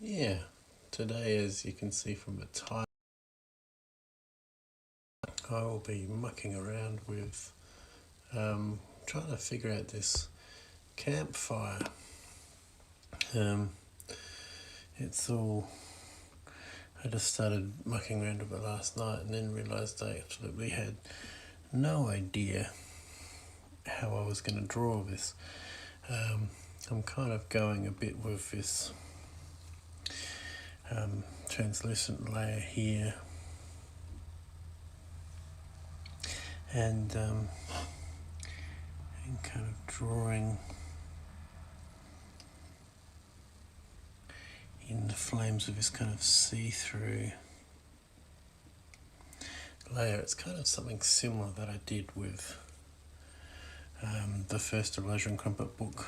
Yeah, today, as you can see from the title, I will be mucking around with trying to figure out this campfire. It's all, I just started mucking around with it last night and then realised I absolutely had no idea how I was going to draw this. I'm kind of going a bit with this translucent layer here, and kind of drawing in the flames of this kind of see-through layer. It's kind of something similar that I did with the first Elijah Crumpet book,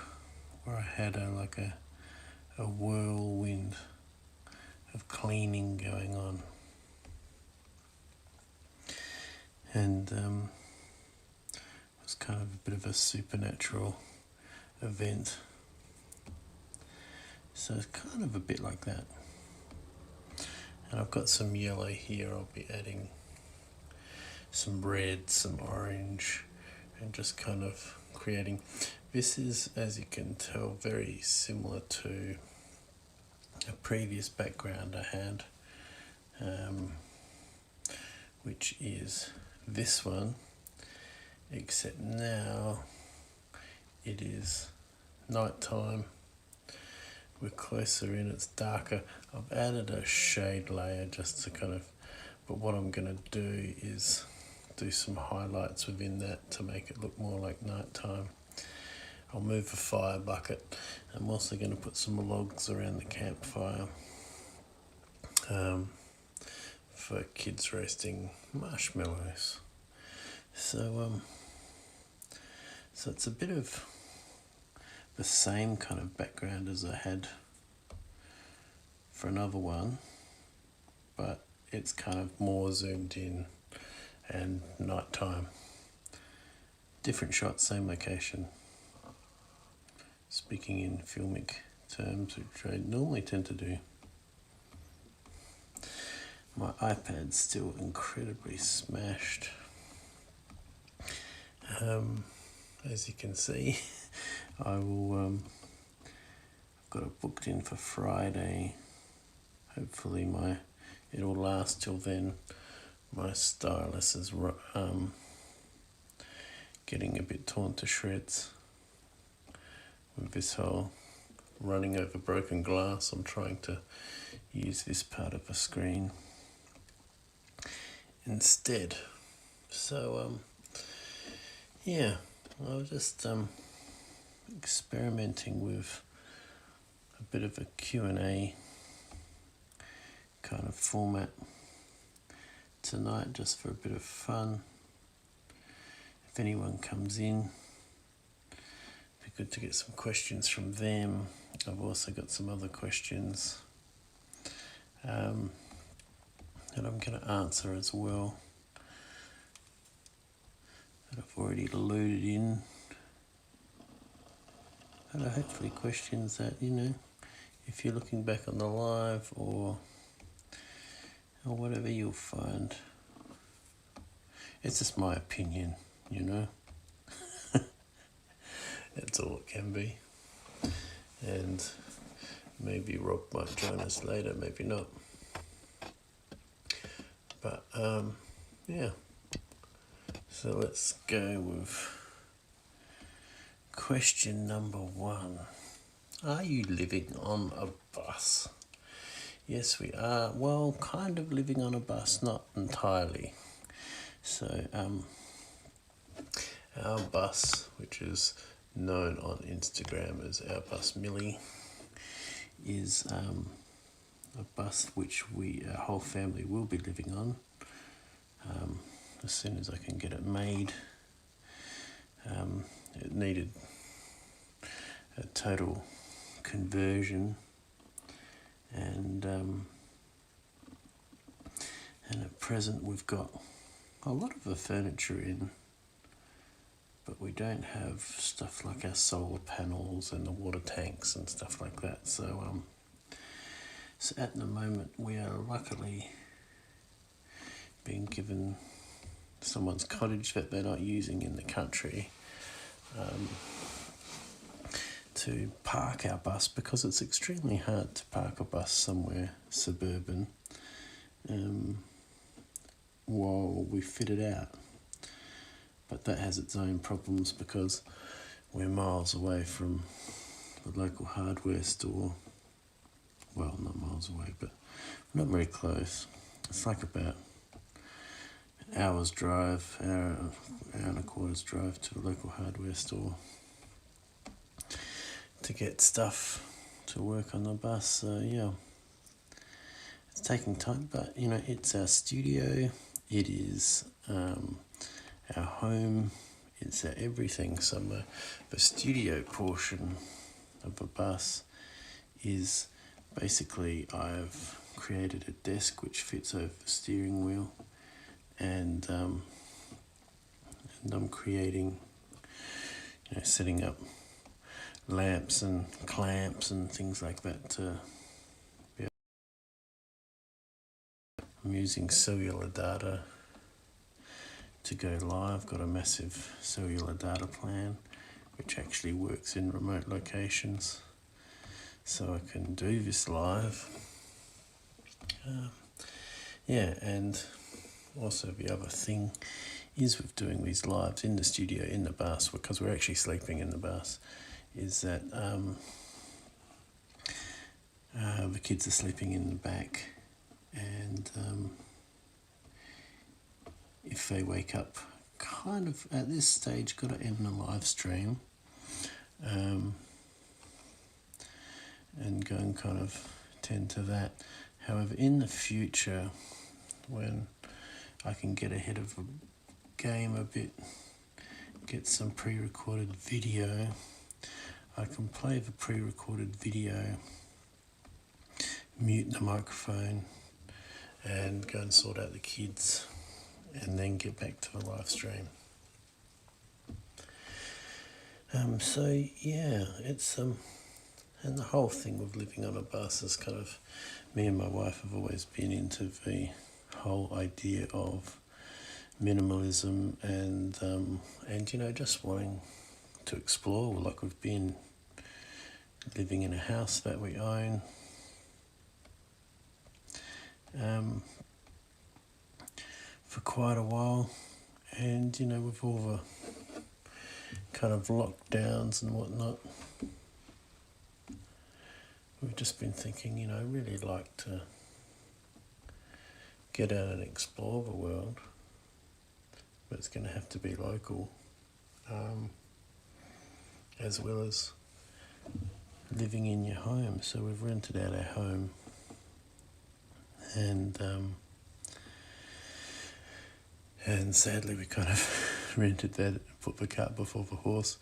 where I had a whirlwind of cleaning going on, and it was kind of a bit of a supernatural event. So it's kind of a bit like that. And I've got some yellow here. I'll be adding some red, some orange, and just kind of creating. This is, as you can tell, very similar to a previous background I had, which is this one, except now it is nighttime. We're closer in, it's darker. I've added a shade layer just to kind of, but what I'm going to do is do some highlights within that to make it look more like nighttime. I'll move the fire bucket. I'm also going to put some logs around the campfire for kids roasting marshmallows. So it's a bit of the same kind of background as I had for another one, but it's kind of more zoomed in and nighttime. Different shot, same location. Speaking in filmic terms, which I normally tend to do. My iPad's still incredibly smashed. As you can see, I will. I've got it booked in for Friday. Hopefully, it'll last till then. My stylus is getting a bit torn to shreds with this whole running over broken glass. I'm trying to use this part of the screen instead. So yeah, I was just experimenting with a bit of a Q&A kind of format tonight, just for a bit of fun. If anyone comes in, it'd be good to get some questions from them. I've also got some other questions that I'm going to answer as well, that I've already alluded in. But hopefully questions that, if you're looking back on the live or whatever, you'll find. It's just my opinion, That's all it can be. And maybe Rob might join us later, maybe not. But yeah. So let's go with question number 1. Are you living on a bus? Yes, we are. Well, kind of living on a bus, not entirely. So our bus, which is known on Instagram as our bus Millie, is a bus which our whole family will be living on as soon as I can get it made. It needed a total conversion, and at present we've got a lot of the furniture in, but we don't have stuff like our solar panels and the water tanks and stuff like that. So at the moment we are luckily being given someone's cottage that they're not using in the country to park our bus, because it's extremely hard to park a bus somewhere suburban while we fit it out. But that has its own problems because we're miles away from the local hardware store. Well, not miles away, but not very close. It's like about an hour's drive, hour and a quarter's drive to a local hardware store to get stuff to work on the bus. So yeah, it's taking time, but you know, it's our studio, it is our home, it's our everything. So the studio portion of the bus is basically, I've created a desk which fits over the steering wheel, and I'm creating, you know, setting up lamps and clamps and things like that to be able. I'm using cellular data to go live. Got a massive cellular data plan which actually works in remote locations, so I can do this live. Yeah, and also the other thing is with doing these lives in the studio, in the bus, because we're actually sleeping in the bus, is that the kids are sleeping in the back, and if they wake up, kind of at this stage, got to end the live stream and go and kind of tend to that. However, in the future, when I can get ahead of the game a bit, get some pre-recorded video, I can play the pre-recorded video, mute the microphone, and go and sort out the kids, and then get back to the live stream. So yeah, it's and the whole thing with living on a bus is kind of, me and my wife have always been into the whole idea of minimalism and you know, just wanting to explore. Like, we've been living in a house that we own for quite a while, and you know, with all the kind of lockdowns and whatnot, we've just been thinking, you know, I'd really like to get out and explore the world, but it's going to have to be local, as well as living in your home. So we've rented out our home, and sadly we kind of rented that, put the cart before the horse,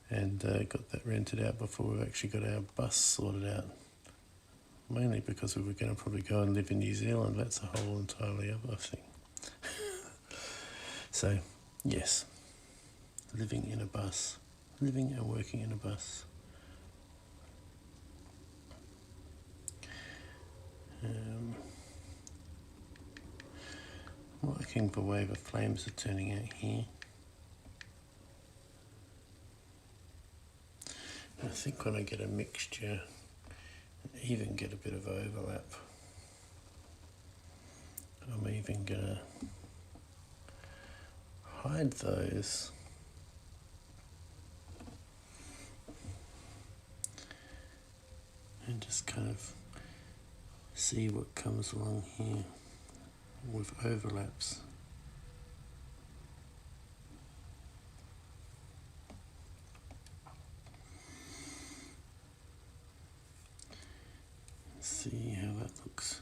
and got that rented out before we've actually got our bus sorted out. Mainly because we were going to probably go and live in New Zealand. That's a whole entirely other thing. So, yes, living in a bus, living and working in a bus. Liking the way the flames are turning out here. I think when I get a mixture, I even get a bit of overlap. I'm even gonna hide those and just kind of see what comes along here with overlaps. See how that looks.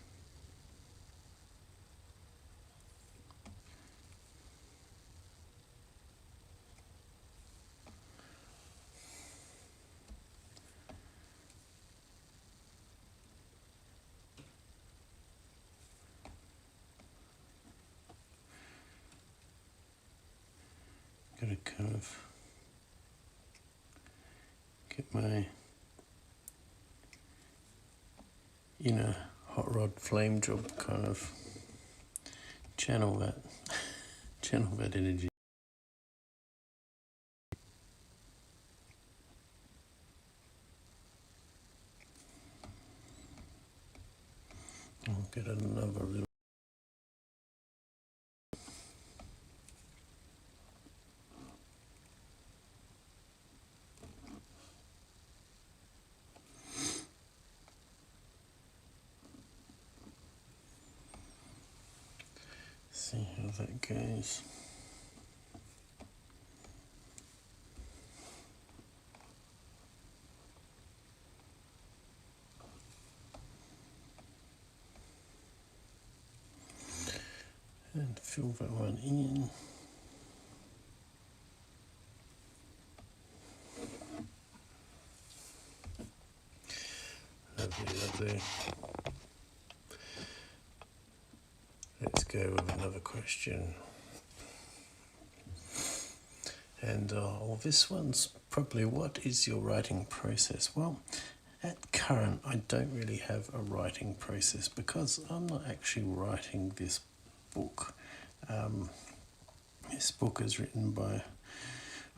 Gotta kind of get my inner hot rod flame job kind of channel that energy. I'll get another little. See how that goes. And fill that one in. Lovely, lovely. Let's go with another question. And this one's probably, what is your writing process? Well, at current, I don't really have a writing process because I'm not actually writing this book. This book is written by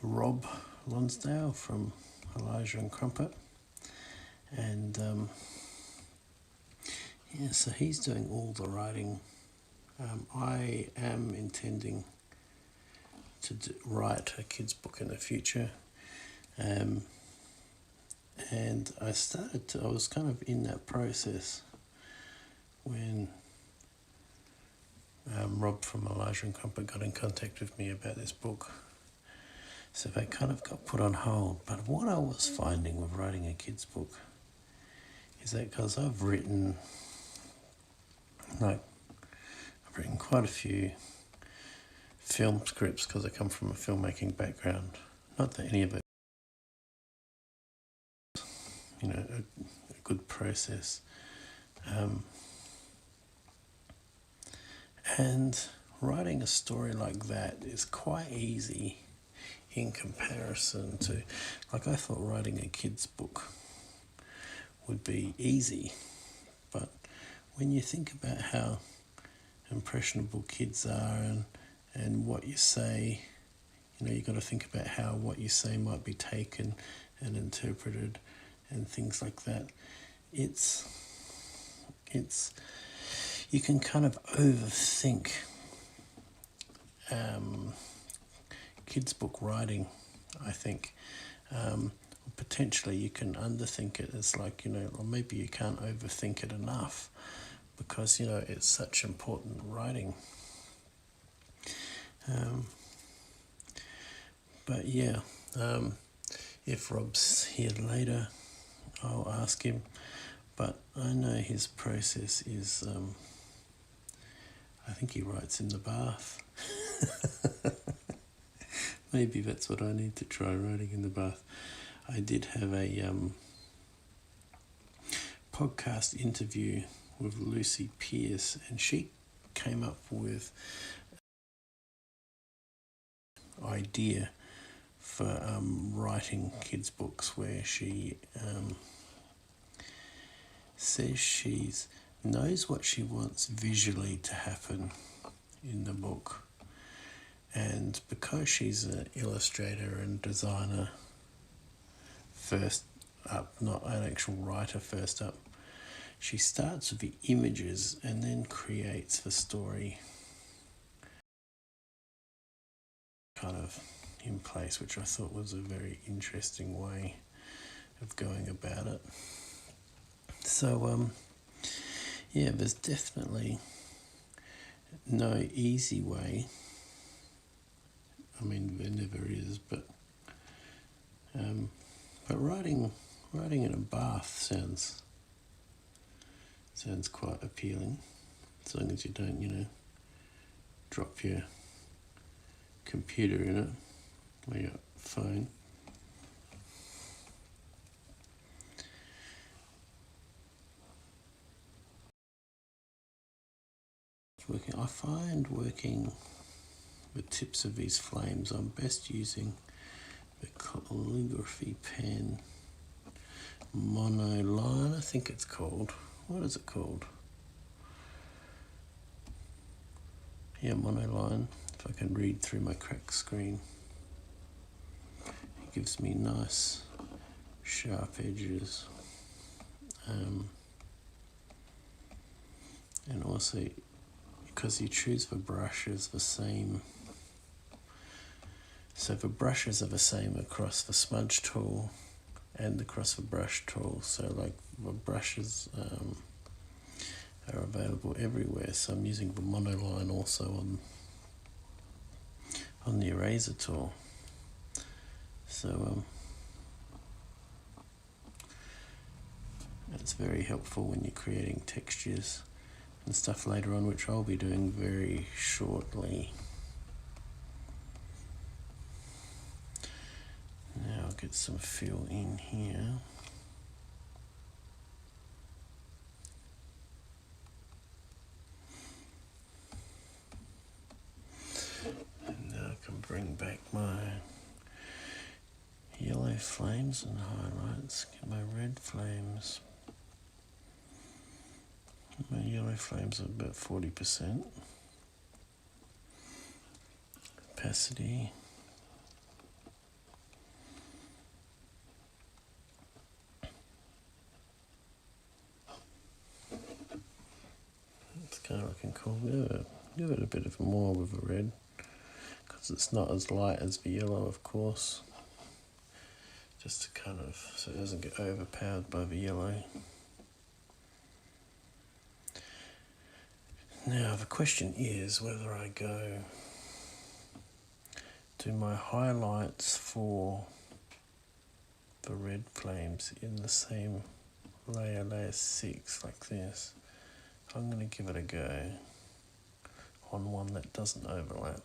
Rob Lonsdale from Elijah Crumpet. And yeah, so he's doing all the writing. I am intending to write a kids' book in the future. And I was kind of in that process when Rob from Elijah Crumpet got in contact with me about this book. So that kind of got put on hold. But what I was finding with writing a kids' book is that because I've written quite a few film scripts because I come from a filmmaking background. Not that any of it, a good process. And writing a story like that is quite easy in comparison to, I thought writing a kid's book would be easy. But when you think about how impressionable kids are and what you say, you've got to think about how what you say might be taken and interpreted and things like that. It's you can kind of overthink kids' book writing, I think. Potentially you can underthink it. It's or maybe you can't overthink it enough because, it's such important writing. But yeah, if Rob's here later, I'll ask him. But I know his process is, I think he writes in the bath. Maybe that's what I need to try, writing in the bath. I did have a podcast interview with Lucy Pierce, and she came up with an idea for writing kids' books where she says she knows what she wants visually to happen in the book. And because she's an illustrator and designer first up, not an actual writer first up, she starts with the images and then creates the story kind of in place, which I thought was a very interesting way of going about it. So, yeah, there's definitely no easy way. I mean, there never is, but writing in a bath sounds quite appealing, as long as you don't, drop your computer in it or your phone. I find working with tips of these flames, I'm best using the calligraphy pen monoline, I think it's called. What is it called? Yeah, monoline. If I can read through my cracked screen. It gives me nice sharp edges. And also, because you choose the brushes the same, so the brushes are the same across the smudge tool and across the brush tool, so like the brushes are available everywhere, so I'm using the monoline also on the eraser tool. So it's very helpful when you're creating textures and stuff later on, which I'll be doing very shortly. Now I'll get some fill in here. And now I can bring back my yellow flames and highlights, get my red flames. My yellow flames are about 40%. Opacity. It's kind of looking cool. Give it a bit of more with the red, because it's not as light as the yellow, of course. Just to kind of, so it doesn't get overpowered by the yellow. Now the question is whether I go do my highlights for the red flames in the same layer 6, like this. I'm going to give it a go on one that doesn't overlap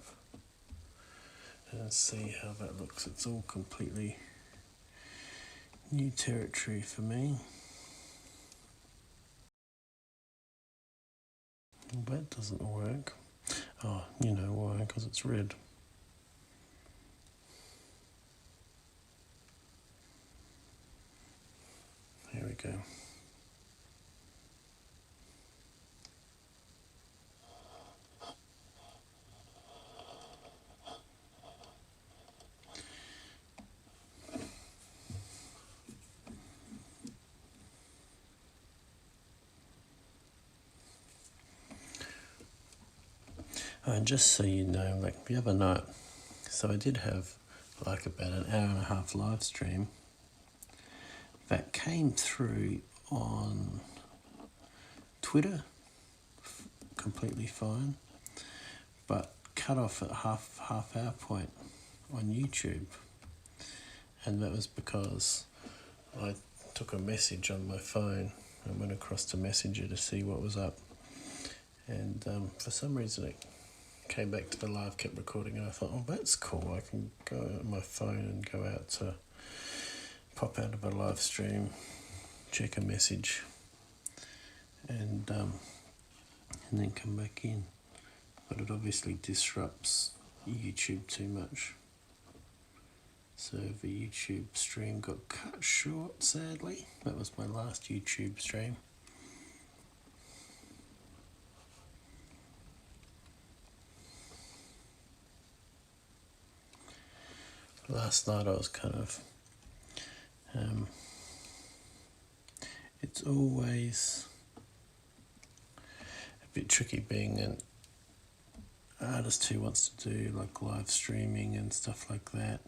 and see how that looks. It's all completely new territory for me. That doesn't work. Oh, you know why, because it's red. Here we go. And just so you know, like the other night, so I did have like about an hour and a half live stream that came through on Twitter completely fine, but cut off at half hour point on YouTube, and that was because I took a message on my phone and went across to Messenger to see what was up, and for some reason it came back to the live, kept recording, and I thought, oh, that's cool, I can go on my phone and go out to pop out of a live stream, check a message, and then come back in. But it obviously disrupts YouTube too much. So the YouTube stream got cut short, sadly. That was my last YouTube stream. Last night I was kind of, it's always a bit tricky being an artist who wants to do like live streaming and stuff like that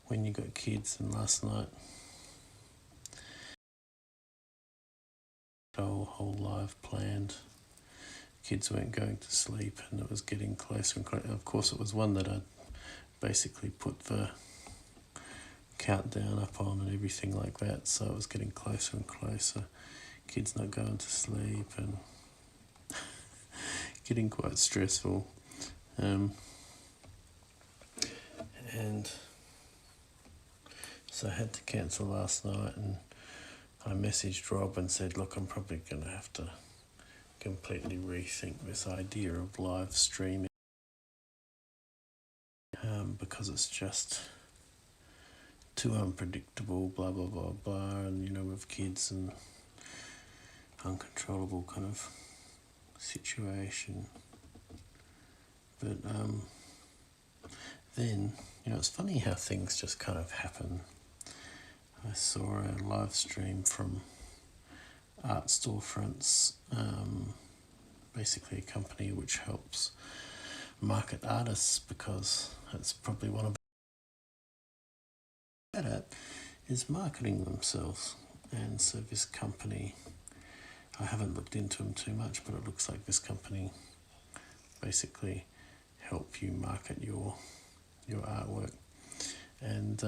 when you got kids. And last night, whole live planned, kids weren't going to sleep, and it was getting closer and closer. And of course it was one that I'd basically put the countdown up on and everything like that, so it was getting closer and closer, kids not going to sleep and getting quite stressful. And so I had to cancel last night, and I messaged Rob and said, look, I'm probably going to have to completely rethink this idea of live streaming, because it's just too unpredictable, blah, blah, blah, blah, and, you know, with kids and uncontrollable kind of situation. But then, you know, it's funny how things just kind of happen. I saw a live stream from Art Storefronts, basically a company which helps market artists, because that's probably one of the bad at is marketing themselves. And so this company, I haven't looked into them too much, but it looks like this company basically help you market your artwork. And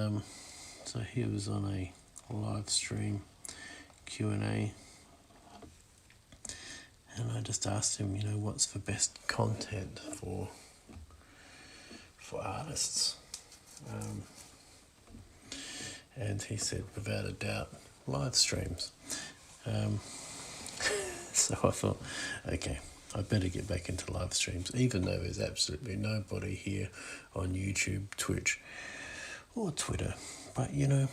so he was on a live stream Q&A, and I just asked him, you know, what's the best content for artists? And he said, without a doubt, live streams. So I thought, okay, I better get back into live streams, even though there's absolutely nobody here on YouTube, Twitch, or Twitter. But, you know,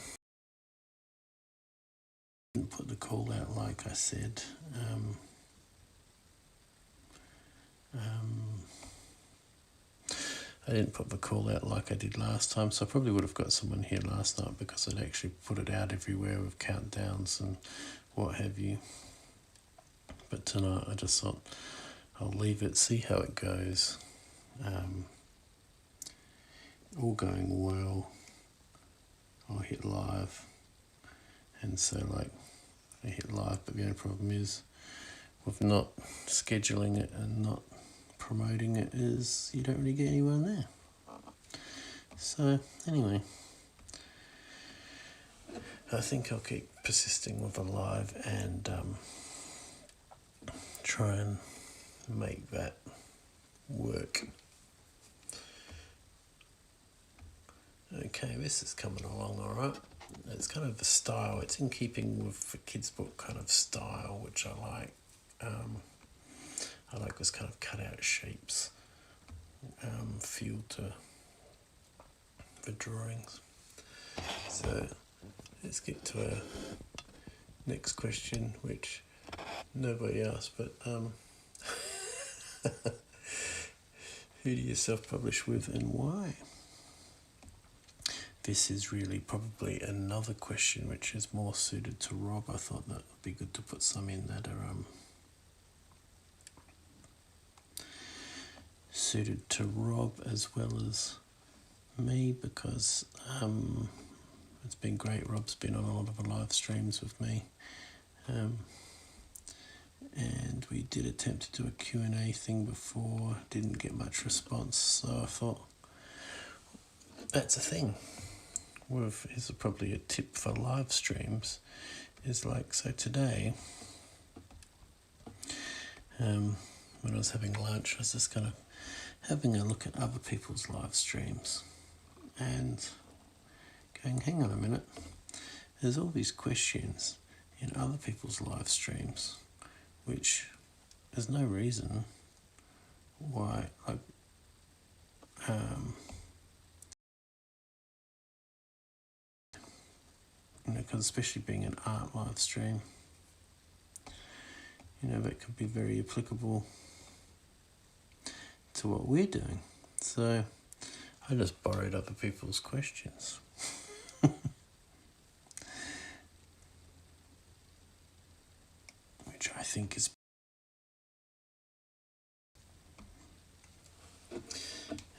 I didn't put the call out like I said. I didn't put the call out like I did last time, so I probably would have got someone here last night, because I'd actually put it out everywhere with countdowns and what have you. But tonight I just thought I'll leave it, see how it goes. All going well, I'll hit live. And so, like, I hit live, but the only problem is with not scheduling it and not promoting it is you don't really get anyone there. So anyway, I think I'll keep persisting with the live and try and make that work. Okay, this is coming along all right. It's kind of the style, it's in keeping with the kids' book kind of style, which I like. I like this kind of cut out shapes feel to the drawings. So let's get to our next question, which nobody asked, but who do you self-publish with and why? This is really probably another question which is more suited to Rob. I thought that would be good to put some in that are suited to Rob as well as me, because it's been great. Rob's been on a lot of the live streams with me, and we did attempt to do a Q&A thing before, didn't get much response, so I thought that's a thing. Here's probably a tip for live streams, is like, so today when I was having lunch, I was just kind of having a look at other people's live streams and going, hang on a minute, there's all these questions in other people's live streams which there's no reason why, like, you know, because especially being an art live stream, you know, that could be very applicable to what we're doing. So I just borrowed other people's questions. Which I think is...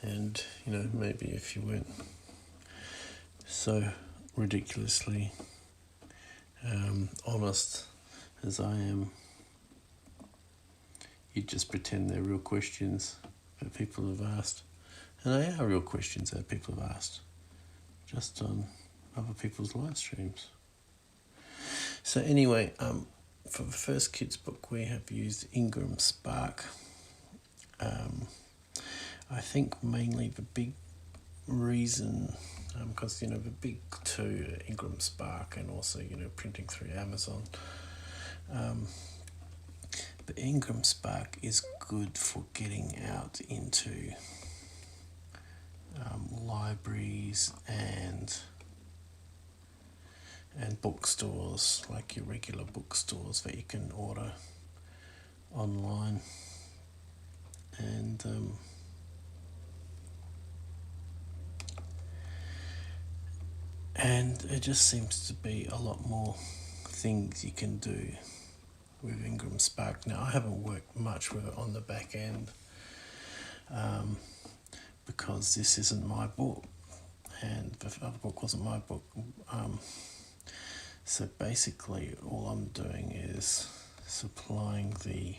And, you know, maybe if you weren't so ridiculously honest as I am, you'd just pretend they're real questions that people have asked. And they are real questions that people have asked, just on other people's live streams. So anyway, for the first kids book we have used Ingram Spark. I think mainly the big reason, because, you know, the big two, Ingram Spark and also, you know, printing through Amazon. But Ingram Spark is good for getting out into libraries and and bookstores, like your regular bookstores that you can order online. And it just seems to be a lot more things you can do with Ingram Spark. Now, I haven't worked much with it on the back end because this isn't my book, and the other book wasn't my book. So basically, all I'm doing is supplying the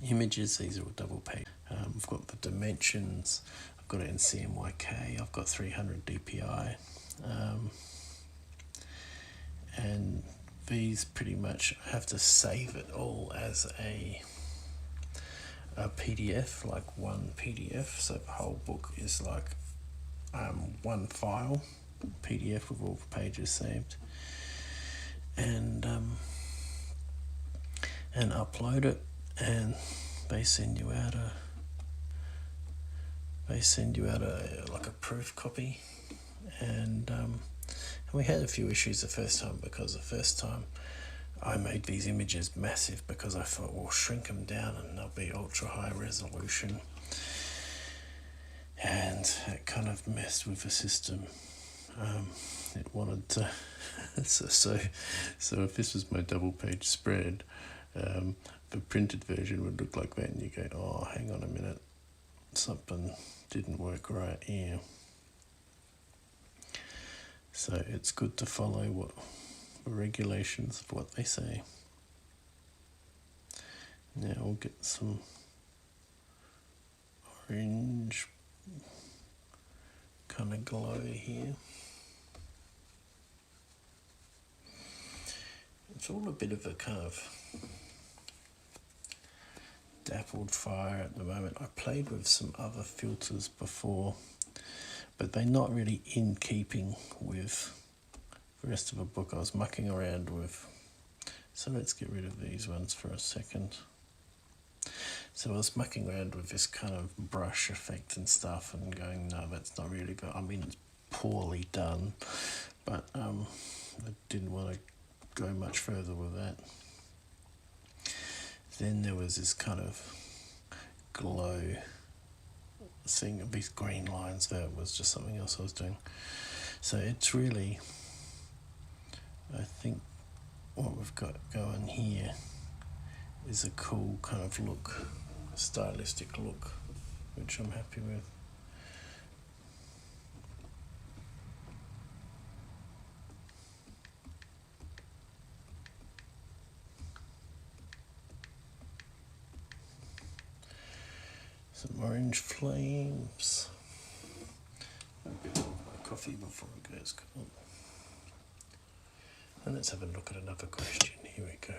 images. These are all double page. I've got the dimensions. I've got it in CMYK. I've got 300 DPI. And these pretty much I have to save it all as a PDF, like one PDF. So the whole book is like one file, PDF with all the pages saved, and upload it, and they send you out a like a proof copy, and we had a few issues the first time, because the first time I made these images massive because I thought, well, shrink them down and they'll be ultra high resolution, and it kind of messed with the system. It wanted to so if this was my double page spread, the printed version would look like that, and you go, oh, hang on a minute, something didn't work right here. So it's good to follow what the regulations of what they say. Now we'll get some orange kind of glow here. It's all a bit of a kind of dappled fire at the moment. I played with some other filters before, but they're not really in keeping with the rest of the book. I was mucking around with, so let's get rid of these ones for a second. So I was mucking around with this kind of brush effect and stuff, and going, no, that's not really, but I mean, it's poorly done, but I didn't want to go much further with that. Then there was this kind of glow thing, these green lines there, was just something else I was doing. So it's really, I think what we've got going here is a cool kind of look, a stylistic look, which I'm happy with. Some orange flames. A bit of my coffee before it goes cold. And let's have a look at another question. Here we go.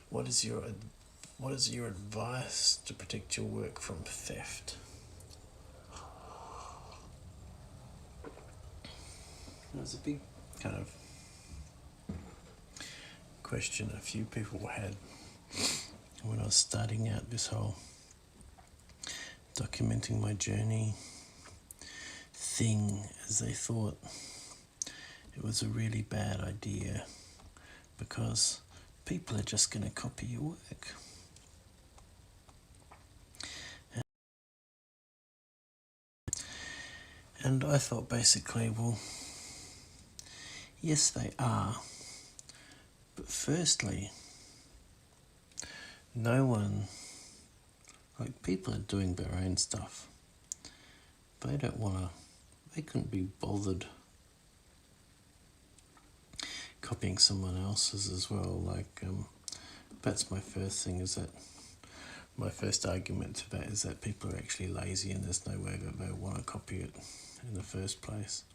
What is your advice to protect your work from theft? There's a big kind of question a few people had when I was starting out this whole documenting my journey thing, as they thought it was a really bad idea because people are just going to copy your work. And I thought basically, well, yes, they are. But firstly, no one, like, people are doing their own stuff. They don't want to, they couldn't be bothered copying someone else's as well. Like, that's my first thing, is that my first argument to that is that people are actually lazy and there's no way that they want to copy it in the first place.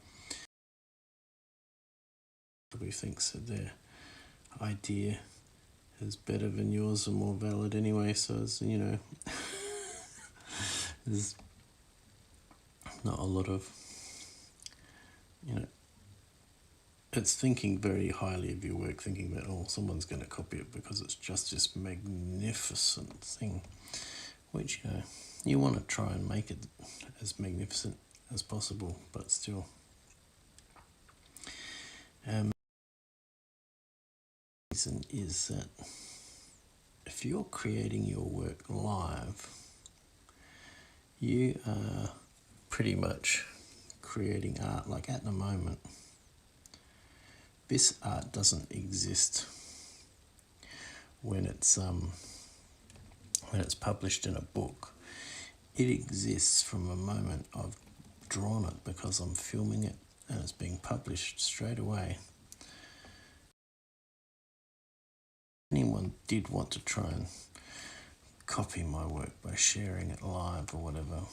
Everybody thinks that their idea is better than yours and more valid anyway, so it's, you know, there's not a lot of, you know, it's thinking very highly of your work, thinking that, oh, someone's going to copy it because it's just this magnificent thing, which, you know, you want to try and make it as magnificent as possible, but still. Reason is that if you're creating your work live, you are pretty much creating art. Like at the moment, this art doesn't exist when it's published in a book. It exists from the moment I've drawn it, because I'm filming it and it's being published straight away. Anyone did want to try and copy my work by sharing it live or whatever,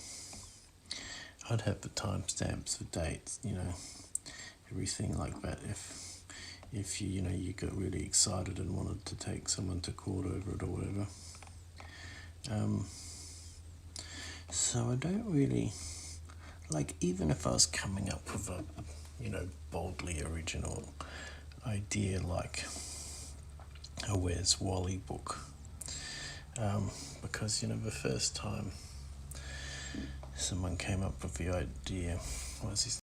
I'd have the timestamps for dates, everything like that. If you got really excited and wanted to take someone to court over it or whatever. So I don't really, even if I was coming up with a, boldly original idea like a Where's Wally book, because, the first time someone came up with the idea, what was his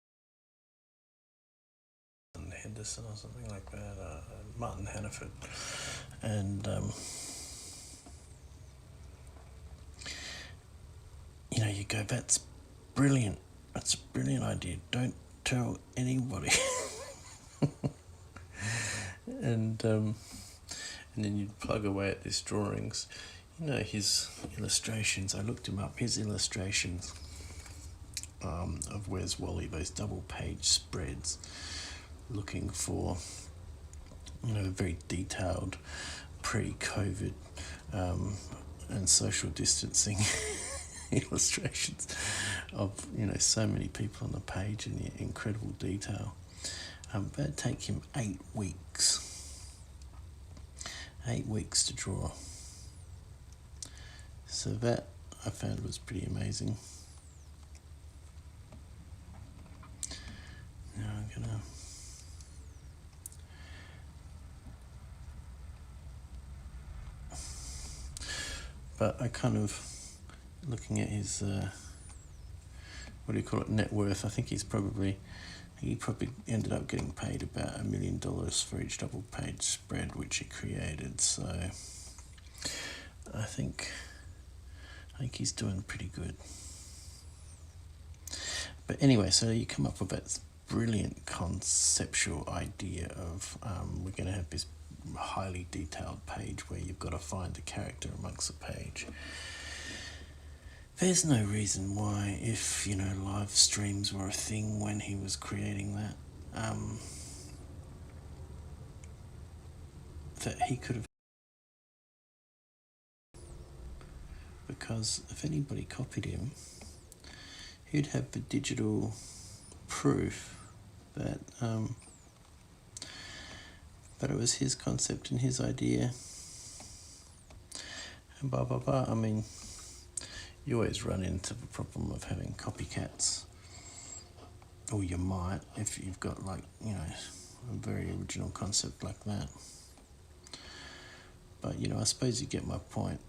name? Henderson or something like that, Martin Hannaford, and you go, that's brilliant, that's a brilliant idea, don't tell anybody. And then you'd plug away at his drawings, his illustrations. I looked him up, his illustrations of Where's Wally, those double page spreads, looking for very detailed pre-COVID and social distancing illustrations of so many people on the page in the incredible detail. That'd take him 8 weeks. 8 weeks to draw. So that I found was pretty amazing. Now I'm gonna but I kind of looking at his net worth. I think he probably ended up getting paid about $1 million for each double page spread which he created. So I think he's doing pretty good. But anyway, so you come up with that brilliant conceptual idea of we're going to have this highly detailed page where you've got to find the character amongst the page. There's no reason why, if live streams were a thing when he was creating that, that he could have, because if anybody copied him, he'd have the digital proof that it was his concept and his idea, and blah blah blah. I mean, you always run into the problem of having copycats, or you might if you've got a very original concept like that. But I suppose you get my point.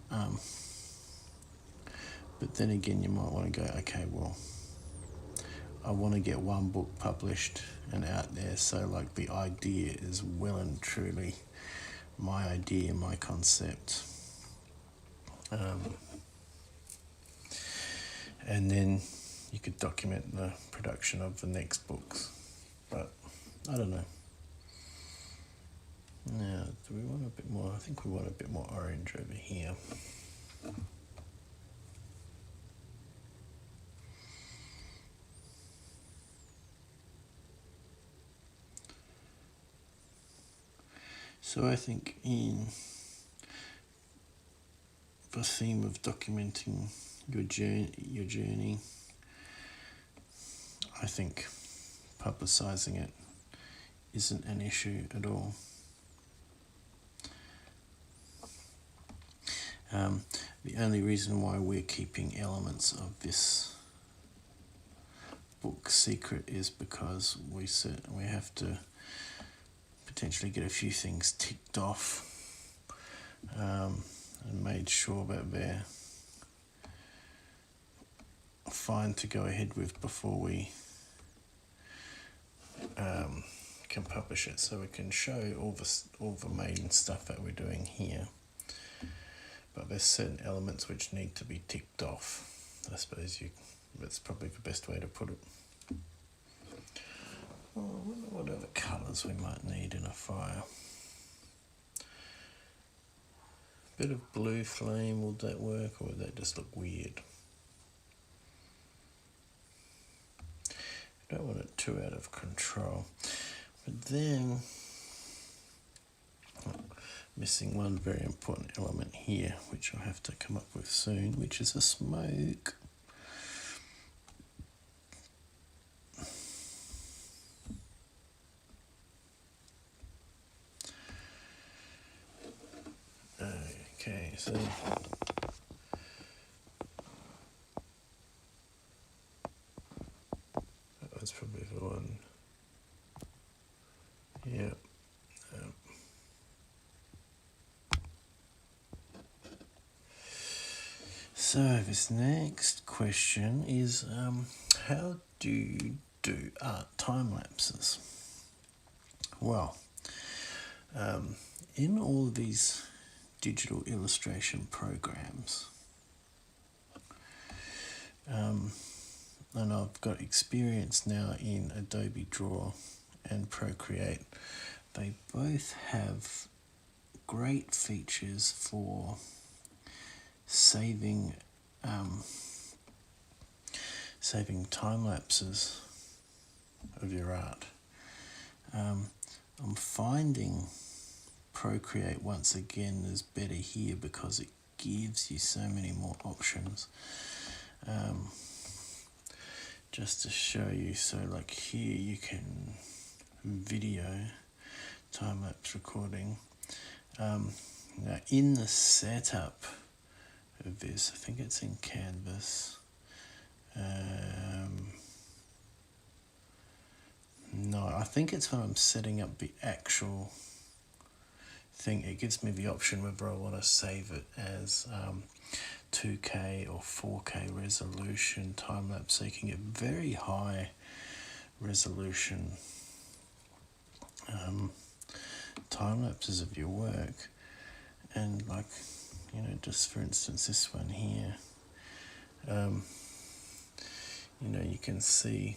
But then again, you might want to go, okay, well, I want to get one book published and out there, so the idea is well and truly my idea, my concept. And then you could document the production of the next books. But I don't know. Now, do we want a bit more? I think we want a bit more orange over here. So I think in the theme of documenting your journey, I think publicising it isn't an issue at all. The only reason why we're keeping elements of this book secret is because we have to potentially get a few things ticked off and made sure that they're fine to go ahead with before we can publish it, so we can show all the main stuff that we're doing here. But there's certain elements which need to be ticked off. I suppose that's probably the best way to put it. I wonder what other colours we might need in a fire. Bit of blue flame, would that work, or would that just look weird? I don't want it too out of control. But then, missing one very important element here, which I'll have to come up with soon, which is a smoke. Okay, so that was probably the one. Yeah. So this next question is, how do you do art time lapses? Well, in all of these digital illustration programs, and I've got experience now in Adobe Draw and Procreate, they both have great features for saving time lapses of your art. I'm finding Procreate once again is better here because it gives you so many more options. Just to show you, so like here you can video time-lapse recording. Now in the setup of this, I think it's in Canvas. No, I think it's when I'm setting up the actual thing. It gives me the option whether I want to save it as 2K or 4K resolution time-lapse, so you can get very high resolution time-lapses of your work. And like, you know, just for instance this one here, you know, you can see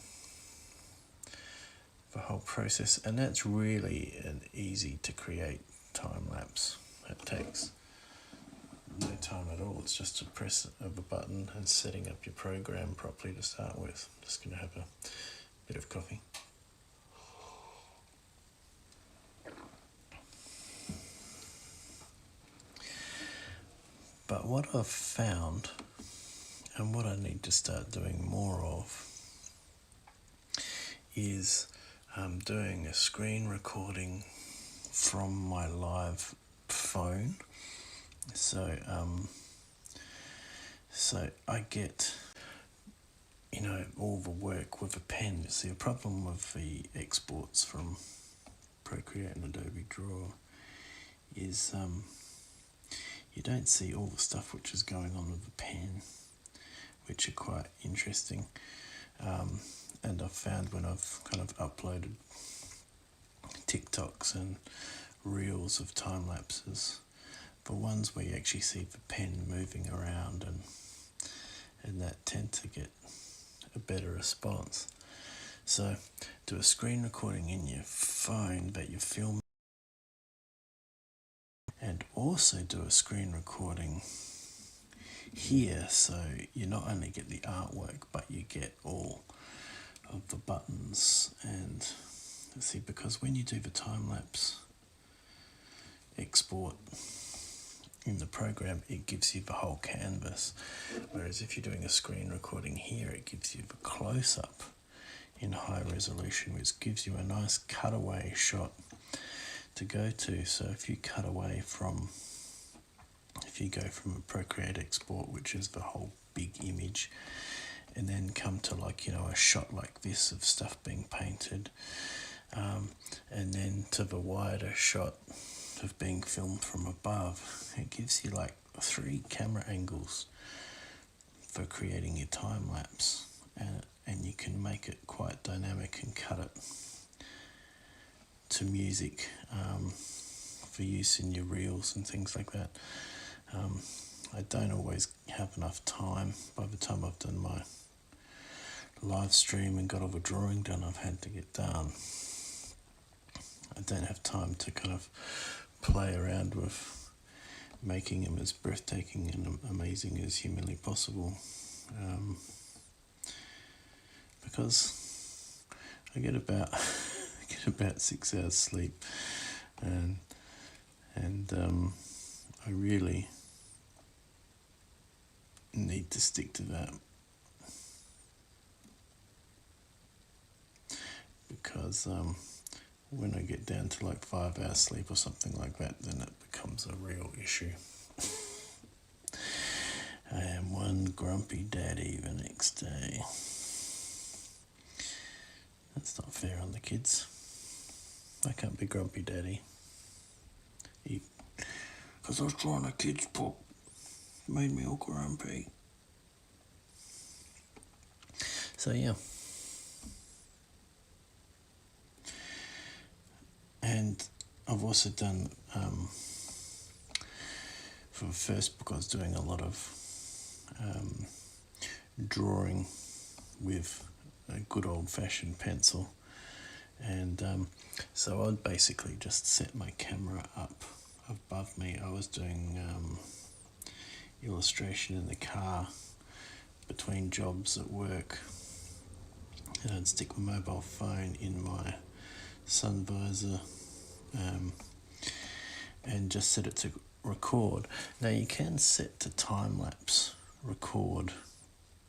the whole process, and that's really an easy to create time-lapse. It takes no time at all. It's just a press of a button and setting up your program properly to start with. Just going to have a bit of coffee. But what I've found, and what I need to start doing more of, is doing a screen recording from my live phone. So I get, you know, all the work with a pen. See, a problem with the exports from Procreate and Adobe Draw is you don't see all the stuff which is going on with the pen, which are quite interesting. And I've found when I've kind of uploaded TikToks and reels of time lapses, the ones where you actually see the pen moving around and that tend to get a better response. So do a screen recording in your phone that you film, and also do a screen recording here, so you not only get the artwork but you get all of the buttons. And see, because when you do the time-lapse export in the program, it gives you the whole canvas, whereas if you're doing a screen recording here, it gives you the close-up in high resolution, which gives you a nice cutaway shot to go to. So if you cut away from, if you go from a Procreate export, which is the whole big image, and then come to, like, you know, a shot like this of stuff being painted, and then to the wider shot of being filmed from above, it gives you like 3 camera angles for creating your time lapse, and you can make it quite dynamic and cut it to music for use in your reels and things like that. I don't always have enough time. By the time I've done my live stream and got all the drawing done I've had to get done, I don't have time to kind of play around with making them as breathtaking and amazing as humanly possible, because I get about 6 hours sleep, and I really need to stick to that, because when I get down to like 5 hours sleep or something like that, then it becomes a real issue. I am one grumpy daddy the next day. That's not fair on the kids. I can't be grumpy daddy. Because I was drawing a kid's book. It made me all grumpy. So yeah. And I've also done, for the first book I was doing a lot of drawing with a good old-fashioned pencil, and so I'd basically just set my camera up above me. I was doing illustration in the car between jobs at work, and I'd stick my mobile phone in my sun visor and just set it to record. Now you can set to time-lapse record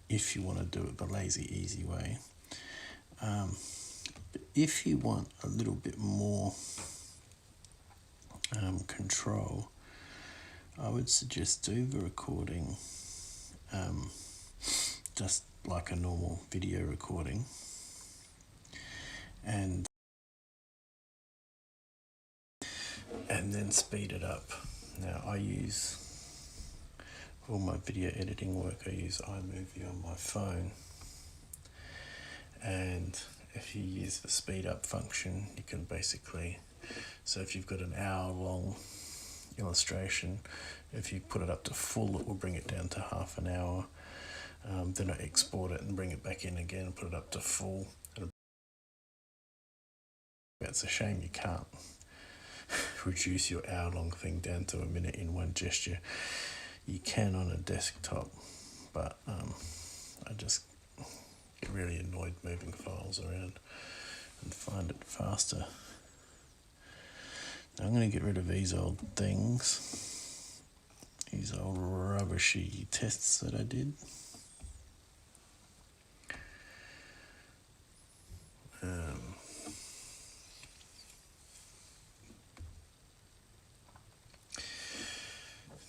if you want to do it the lazy easy way, but if you want a little bit more control, I would suggest do the recording just like a normal video recording, and then speed it up. Now I use, for all my video editing work, I use iMovie on my phone, and if you use the speed up function, you can basically, so if you've got an hour long illustration, if you put it up to full, it will bring it down to half an hour. Then I export it and bring it back in again and put it up to full. It's a shame you can't reduce your hour-long thing down to a minute in one gesture. You can on a desktop, but I just get really annoyed moving files around and find it faster. Now I'm going to get rid of these old things, these old rubbishy tests that I did.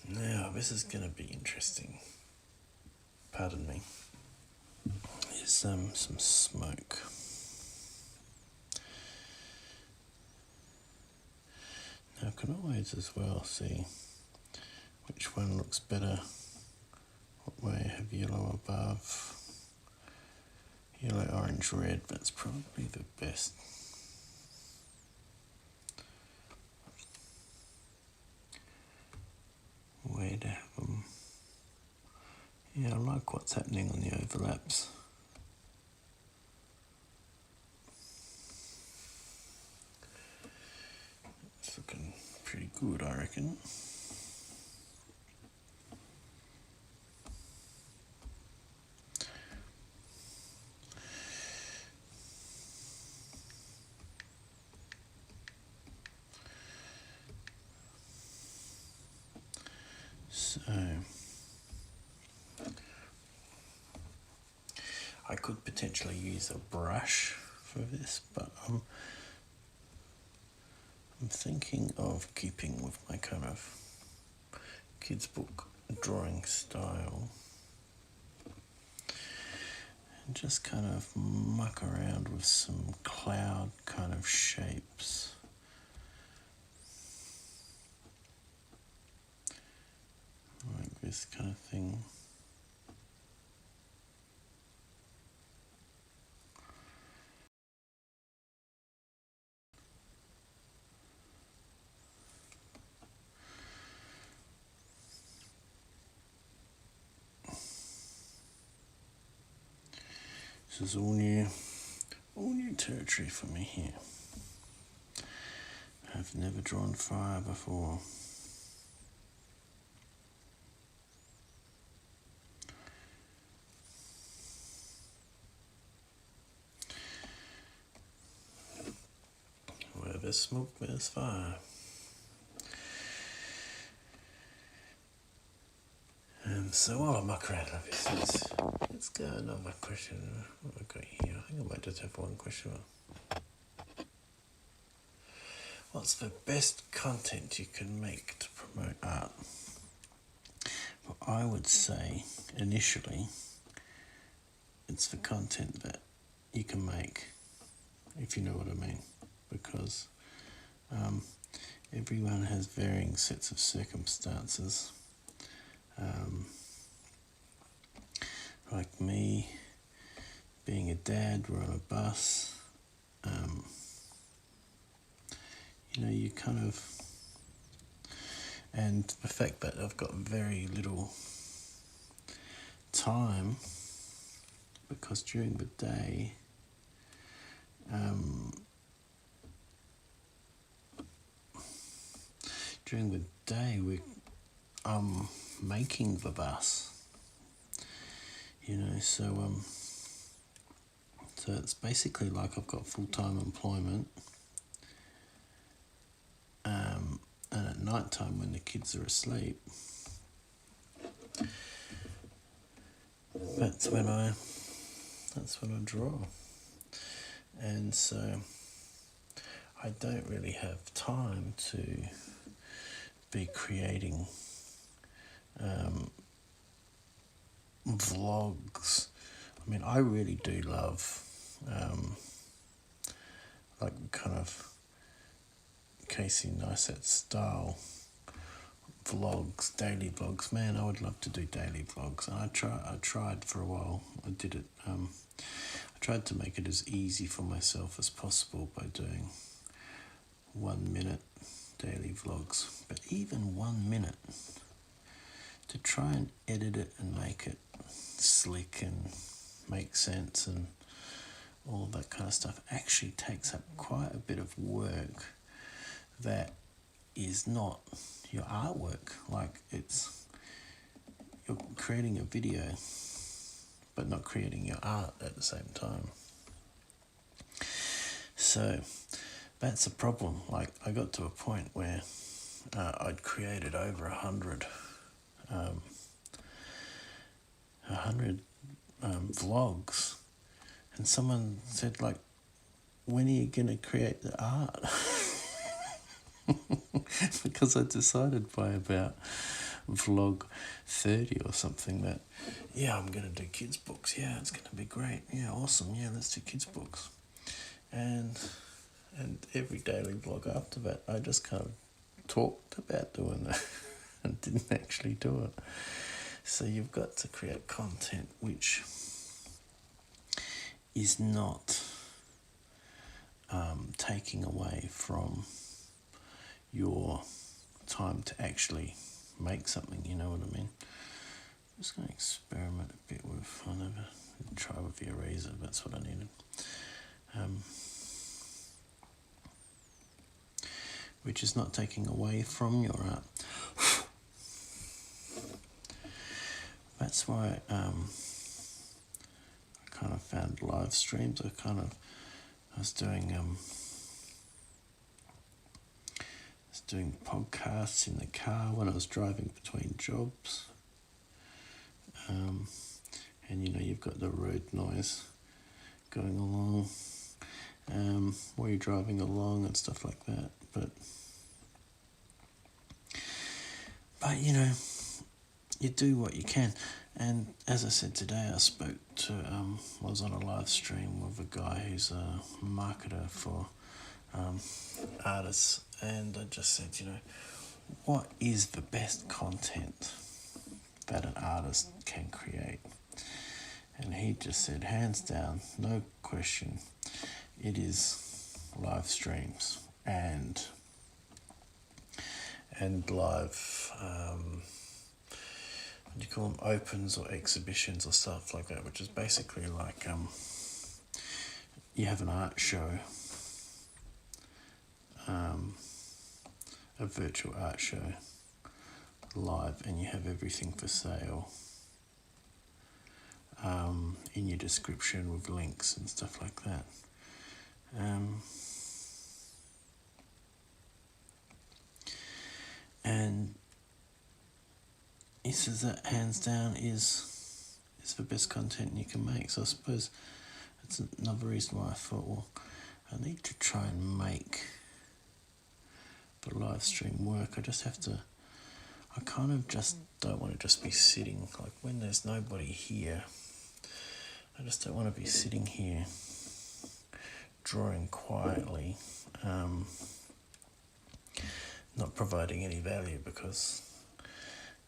Now this is going to be interesting. Pardon me. Here's some smoke. Now I can always as well see which one looks better. What way I have yellow above, yellow, orange, red. That's probably the best. Way to have them. Yeah, I like what's happening on the overlaps. It's looking pretty good, I reckon. So I could potentially use a brush for this, but I'm thinking of keeping with my kind of kids book drawing style and just kind of muck around with some cloud kind of shapes. Like this kind of thing. This is all new territory for me here. I've never drawn fire before. Where there's smoke, there's fire. So while I muck around like this, let's go another question. What have I got here? I think I might just have one question. What's the best content you can make to promote art? Well, I would say initially it's the content that you can make, if you know what I mean, because everyone has varying sets of circumstances. Like me, being a dad, we're on a bus, you kind of, and the fact that I've got very little time, because during the day, I'm making the bus. So it's basically like I've got full-time employment, and at night time when the kids are asleep, that's when I draw. And so I don't really have time to be creating vlogs. I mean, I really do love like kind of Casey Neistat style vlogs, daily vlogs. Man, I would love to do daily vlogs, and I tried for a while. I did it. I tried to make it as easy for myself as possible by doing 1 minute daily vlogs. But even 1 minute, to try and edit it and make it slick and make sense and all that kind of stuff actually takes up quite a bit of work that is not your artwork. Like, you're creating a video but not creating your art at the same time. So that's a problem. Like, I got to a point where I'd created over 100 vlogs, and someone said, like, when are you going to create the art? Because I decided by about vlog 30 or something that, yeah, I'm going to do kids' books. Yeah, it's going to be great. Yeah, awesome. Yeah, let's do kids' books. And every daily vlog after that, I just kind of talked about doing that and didn't actually do it. So you've got to create content which is not taking away from your time to actually make something, you know what I mean? I'm just going to experiment a bit with, I never try with the eraser, that's what I needed. Which is not taking away from your art. That's why I kind of found live streams. I was doing podcasts in the car when I was driving between jobs. And you've got the road noise going along while you're driving along and stuff like that. But you do what you can. And as I said today, I was on a live stream with a guy who's a marketer for artists, and I just said, what is the best content that an artist can create? And he just said, hands down, no question, it is live streams and live, what do you call them, opens or exhibitions or stuff like that, which is basically like you have an art show, a virtual art show live, and you have everything for sale in your description with links and stuff like that. And he says that hands down is the best content you can make. So I suppose that's another reason why I thought, well, I need to try and make the live stream work. I kind of just don't want to just be sitting, like when there's nobody here, I just don't want to be sitting here drawing quietly, not providing any value, because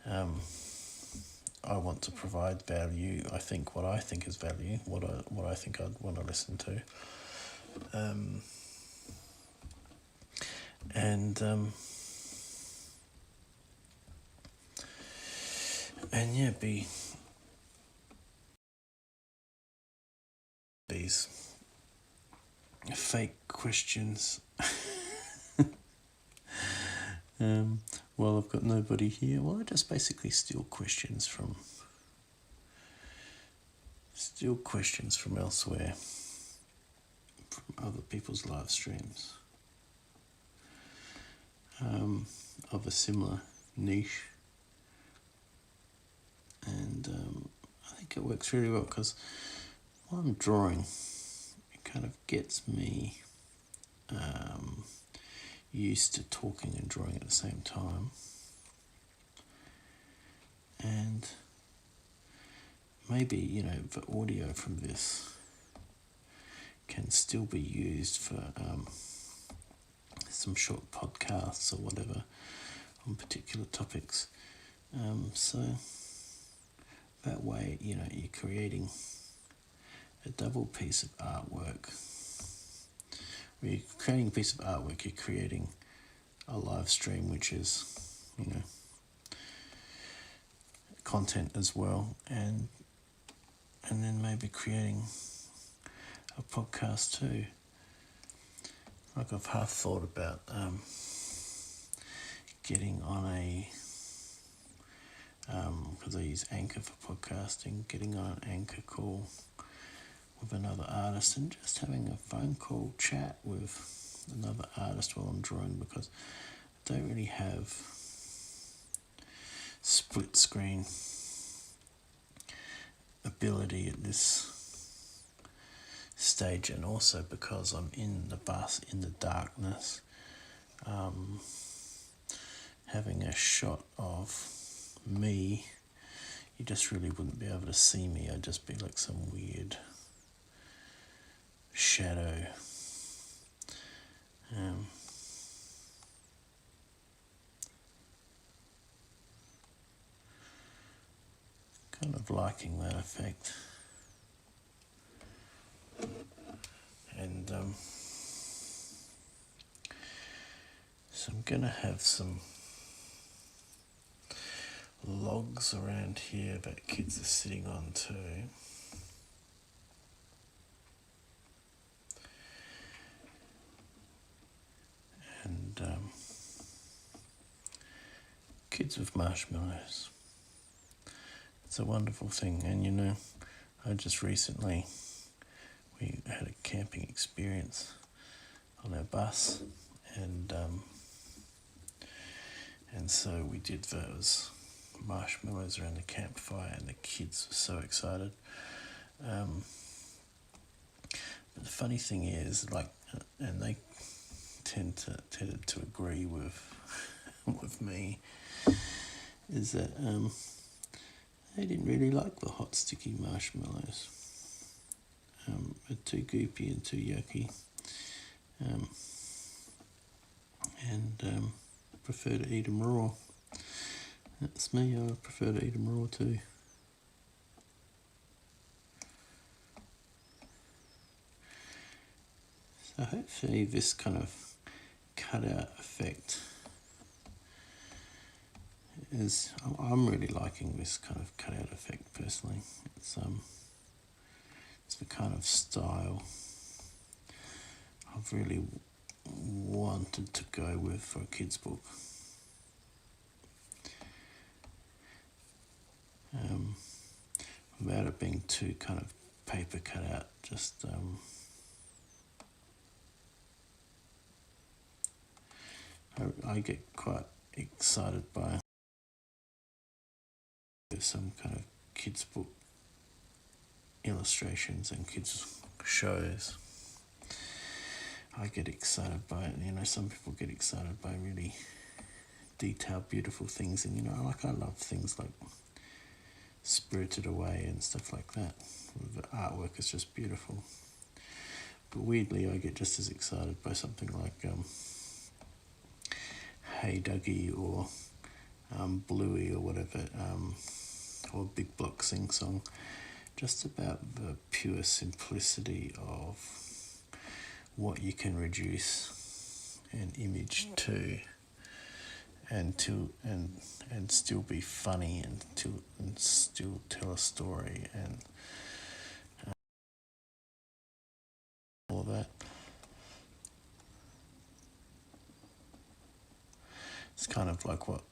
I want to provide value. I think what I think is value, what I think I'd want to listen to, and yeah, be these fake questions. Well, I've got nobody here. Well, I just basically steal questions from elsewhere, from other people's live streams, of a similar niche, and I think it works really well, because while I'm drawing, it kind of gets me used to talking and drawing at the same time, and maybe, the audio from this can still be used for some short podcasts or whatever on particular topics. So that way, you're creating a double piece of artwork. When you're creating a piece of artwork, you're creating a live stream, which is, content as well, and then maybe creating a podcast too. Like, I've half thought about getting on a, because I use Anchor for podcasting, getting on an Anchor call with another artist and just having a phone call chat with another artist while I'm drawing, because I don't really have split screen ability at this stage, and also because I'm in the bus in the darkness, having a shot of me, you just really wouldn't be able to see me. I'd just be like some weird shadow. Kind of liking that effect. And so I'm going to have some logs around here that kids are sitting on too. And kids with marshmallows. It's a wonderful thing. And I just recently, we had a camping experience on our bus, and so we did those marshmallows around the campfire, and the kids were so excited. But the funny thing is, and they tended to agree with me, is that they didn't really like the hot sticky marshmallows. They're too goopy and too yucky, and prefer to eat them raw. That's me. I prefer to eat them raw too. So hopefully this kind of cutout effect is, I'm really liking this kind of cutout effect personally. It's the kind of style I've really wanted to go with for a kid's book. Without it being too kind of paper cut out, just I get quite excited by some kind of kids book illustrations and kids shows. I get excited by it. You know, some people get excited by really detailed, beautiful things, and you know, like I love things like Spirited Away and stuff like that. The artwork is just beautiful. But weirdly, I get just as excited by something like Hey Dougie or Bluey or whatever, or Big Block Sing Song. Just about the pure simplicity of what you can reduce an image to, and still be funny, and still tell a story, and all that. It's kind of like what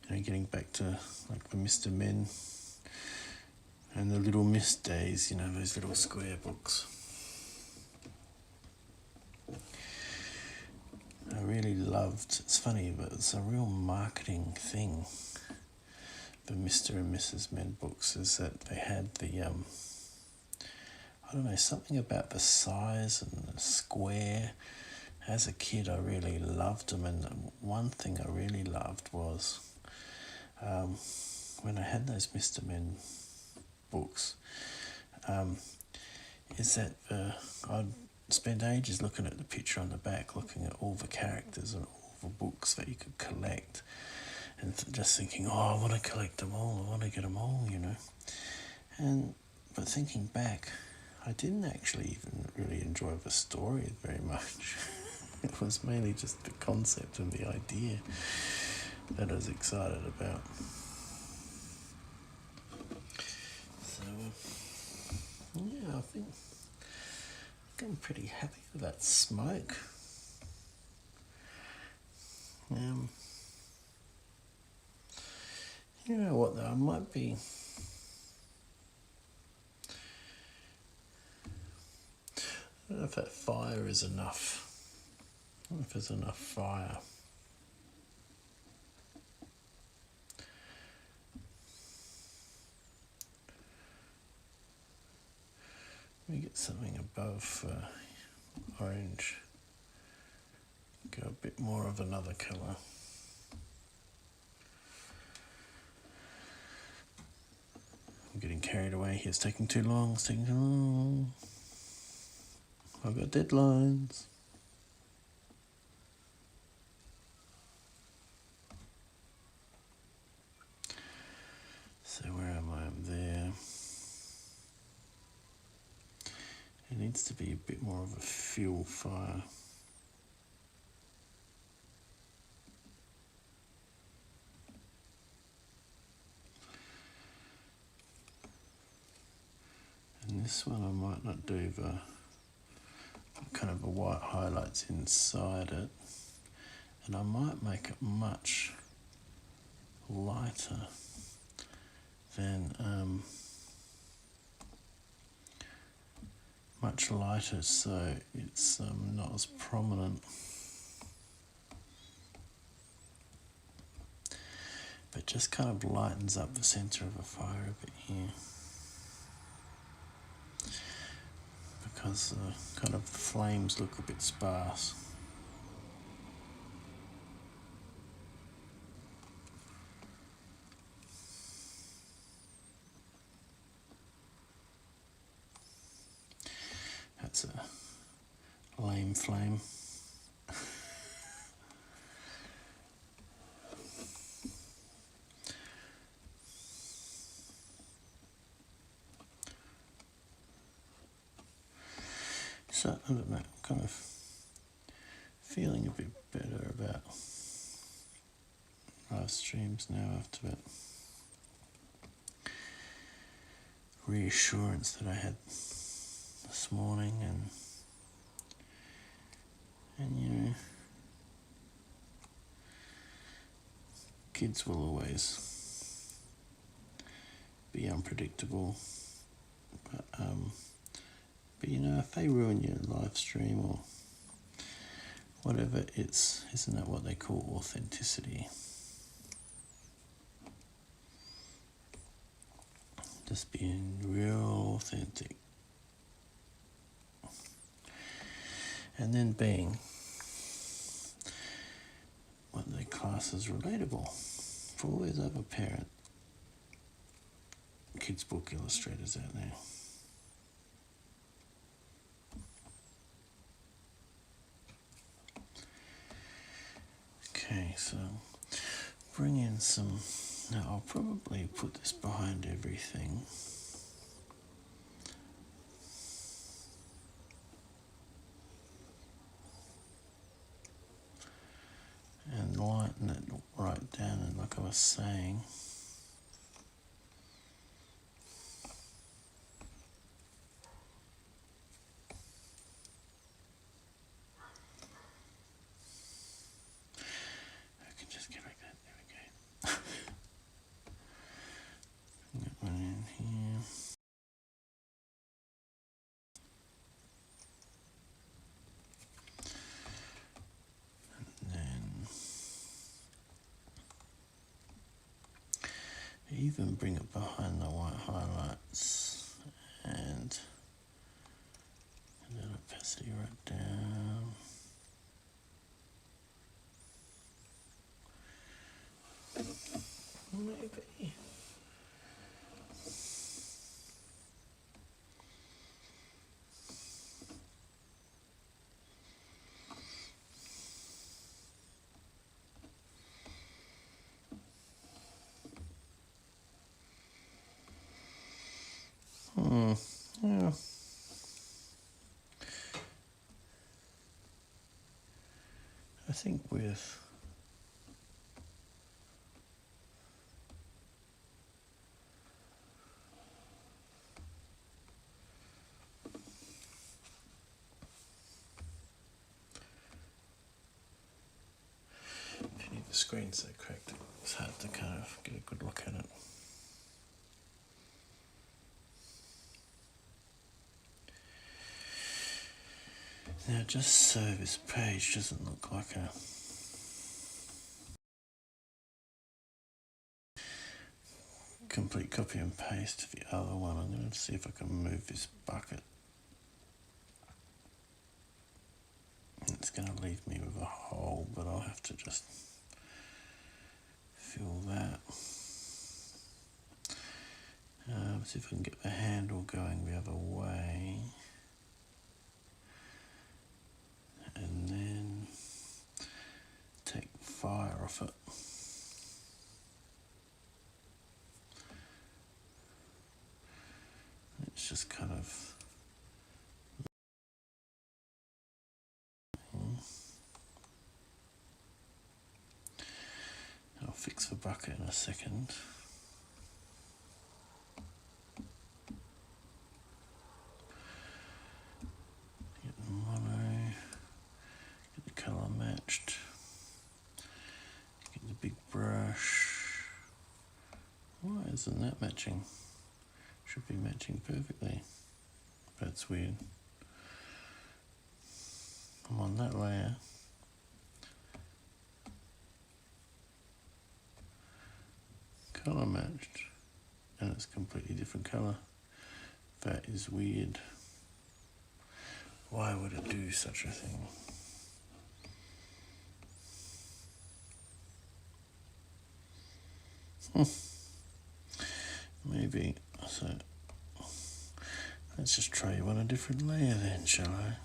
getting back to like the Mr. Men and the Little Miss days, those little square books. I really loved, it's funny, but it's a real marketing thing, the Mr. and Mrs. Men books, is that they had the, I don't know, something about the size and the square. As a kid, I really loved them, and one thing I really loved was when I had those Mr. Men books, is that I'd spend ages looking at the picture on the back, looking at all the characters and all the books that you could collect, and just thinking, I want to collect them all, I want to get them all, But thinking back, I didn't actually even really enjoy the story very much. It was mainly just the concept and the idea that I was excited about. So, yeah, I think I'm pretty happy with that smoke. You know what, though, I might be... I don't know if that fire is enough. I don't know if there's enough fire. Let me get something above orange. Go a bit more of another colour. I'm getting carried away here. It's taking too long. I've got deadlines. So where am I? I'm there. It needs to be a bit more of a fuel fire. And this one I might not do the kind of the white highlights inside it, and I might make it much lighter than so it's not as prominent, but just kind of lightens up the center of the fire a bit here, because kind of the flames look a bit sparse. That's a lame flame. So, I don't know, kind of feeling a bit better about live streams now after that reassurance that I had this morning, and you know, kids will always be unpredictable, but you know, if they ruin your live stream or whatever, isn't that what they call authenticity? Just being real authentic. And then being what they class as relatable. For all these other parent kids book illustrators out there. Okay, so bring in some. Now I'll probably put this behind everything. And lighten it right down, and like I was saying, I can just get like that. There we go. Get one in here. And then even bring it behind the white highlights, and then opacity right down. Maybe. Yeah. I think with the screen's so cracked, it's hard to kind of get a good look at it. Now, just so this page doesn't look like a complete copy and paste of the other one, I'm going to see if I can move this bucket. It's going to leave me with a hole, but I'll have to just fill that. See if I can get the handle going the other way. And then take fire off it. It's just kind of I'll fix the bucket in a second. Get the mono, get the colour matched, get the big brush. Why isn't that matching? Should be matching perfectly. That's weird. I'm on that layer. Colour matched, and it's a completely different colour. That is weird. Why would it do such a thing? Maybe, so let's just try you on a different layer then, shall I?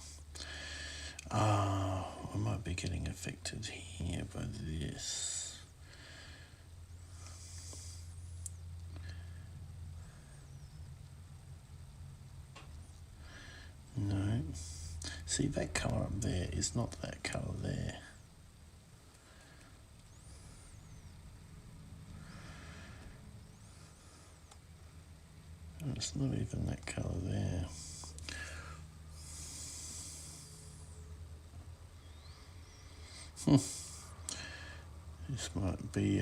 I might be getting affected here by this. No. See, that colour up there is not that colour there. And it's not even that colour there. This might be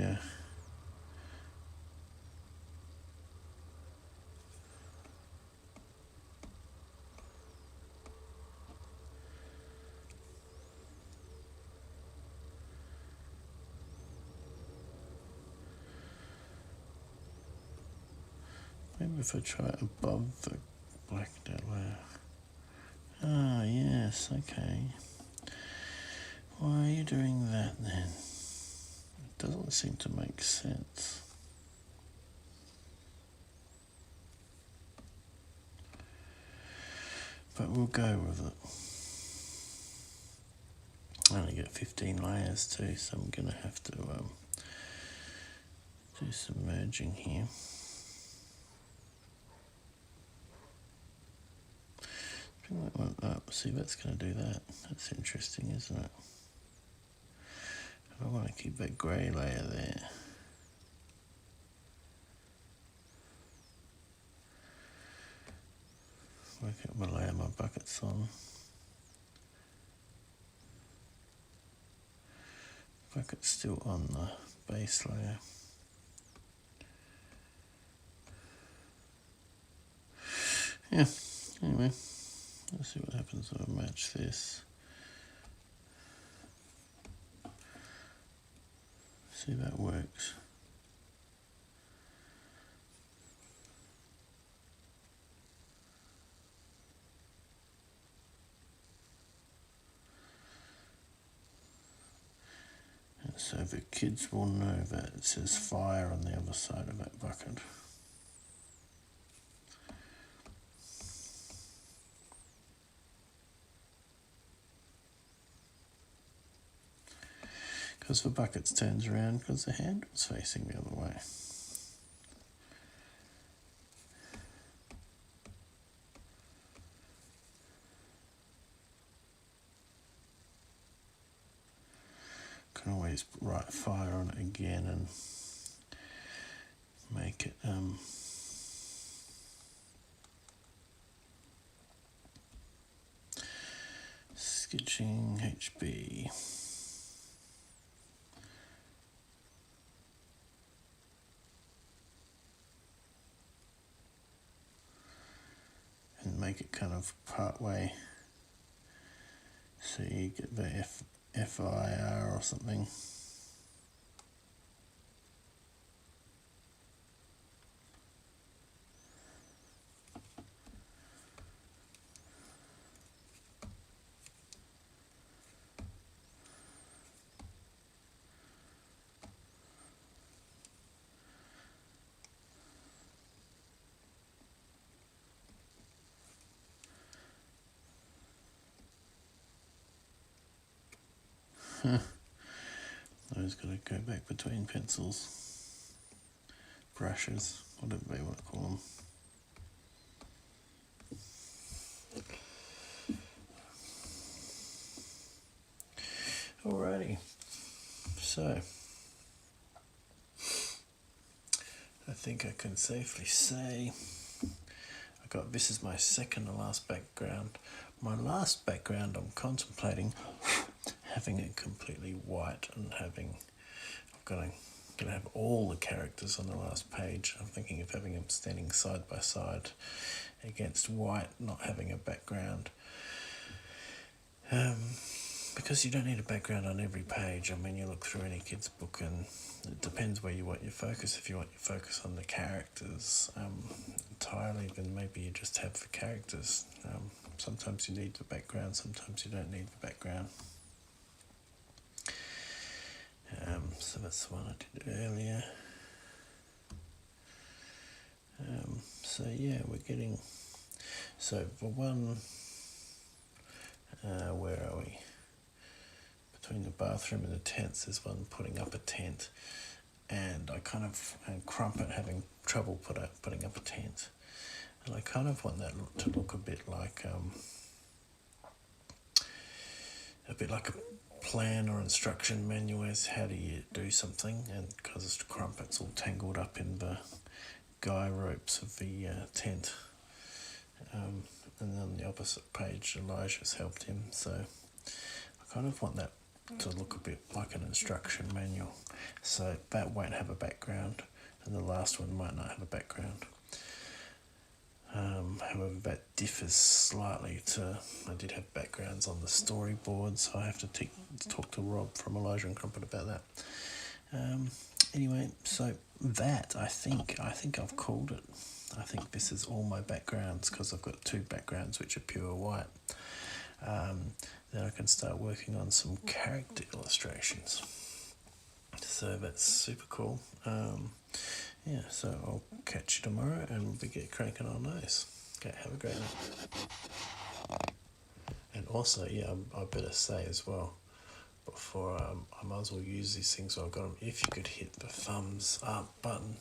maybe if I try it above the blacked out layer. Ah, yes, okay. Why are you doing that then? It doesn't seem to make sense. But we'll go with it. I only get 15 layers too, so I'm going to have to do some merging here. Bring that one up. See, that's going to do that. That's interesting, isn't it? I want to keep that grey layer there. Work out what layer my bucket's on. Bucket's still on the base layer. Yeah, anyway, let's see what happens if I match this. See if that works. And so the kids will know that it says fire on the other side of that bucket. Because the bucket turns around because the handle's facing the other way. Can always write fire on it again and make it sketching HB. And make it kind of part way, so you get the FIR or something. I was going to go back between pencils, brushes, whatever they want to call them. Alrighty, so I think I can safely say this is my second to last background. My last background I'm contemplating having it completely white and I'm going to have all the characters on the last page. I'm thinking of having them standing side by side against white, not having a background. Because you don't need a background on every page. I mean, you look through any kid's book and it depends where you want your focus. If you want your focus on the characters entirely, then maybe you just have the characters. Sometimes you need the background, sometimes you don't need the background. So that's the one I did earlier. So yeah, we're getting... So for one, where are we? Between the bathroom and the tents, there's one putting up a tent, and and Crumpet having trouble putting up a tent, and I kind of want that to look a bit like a plan or instruction manual as how do you do something, and because Crumpet's all tangled up in the guy ropes of the tent, and on the opposite page Elijah's helped him, so I kind of want that to look a bit like an instruction manual. So that won't have a background, and the last one might not have a background. However, that differs slightly to, I did have backgrounds on the storyboard, so I have to talk to Rob from Elijah Crumpet about that. Anyway, so that, I think I've called it. I think this is all my backgrounds, because I've got 2 backgrounds which are pure white. Then I can start working on some character illustrations. So that's super cool. Yeah, so I'll catch you tomorrow and we'll get cranking on those. Okay, have a great night. And also, yeah, I better say as well, before I might as well use these things while I've got them. If you could hit the thumbs up button,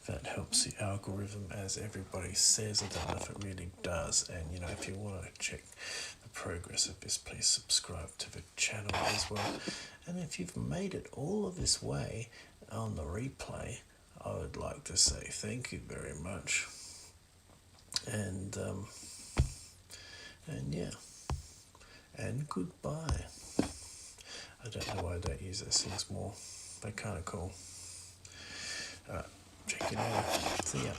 that helps the algorithm, as everybody says. I don't know if it really does. And you know, if you want to check the progress of this, please subscribe to the channel as well. And if you've made it all of this way on the replay, I would like to say thank you very much. And yeah, and goodbye. I don't know why I don't use those things more. They're kind of cool. Alright, check you later. See ya.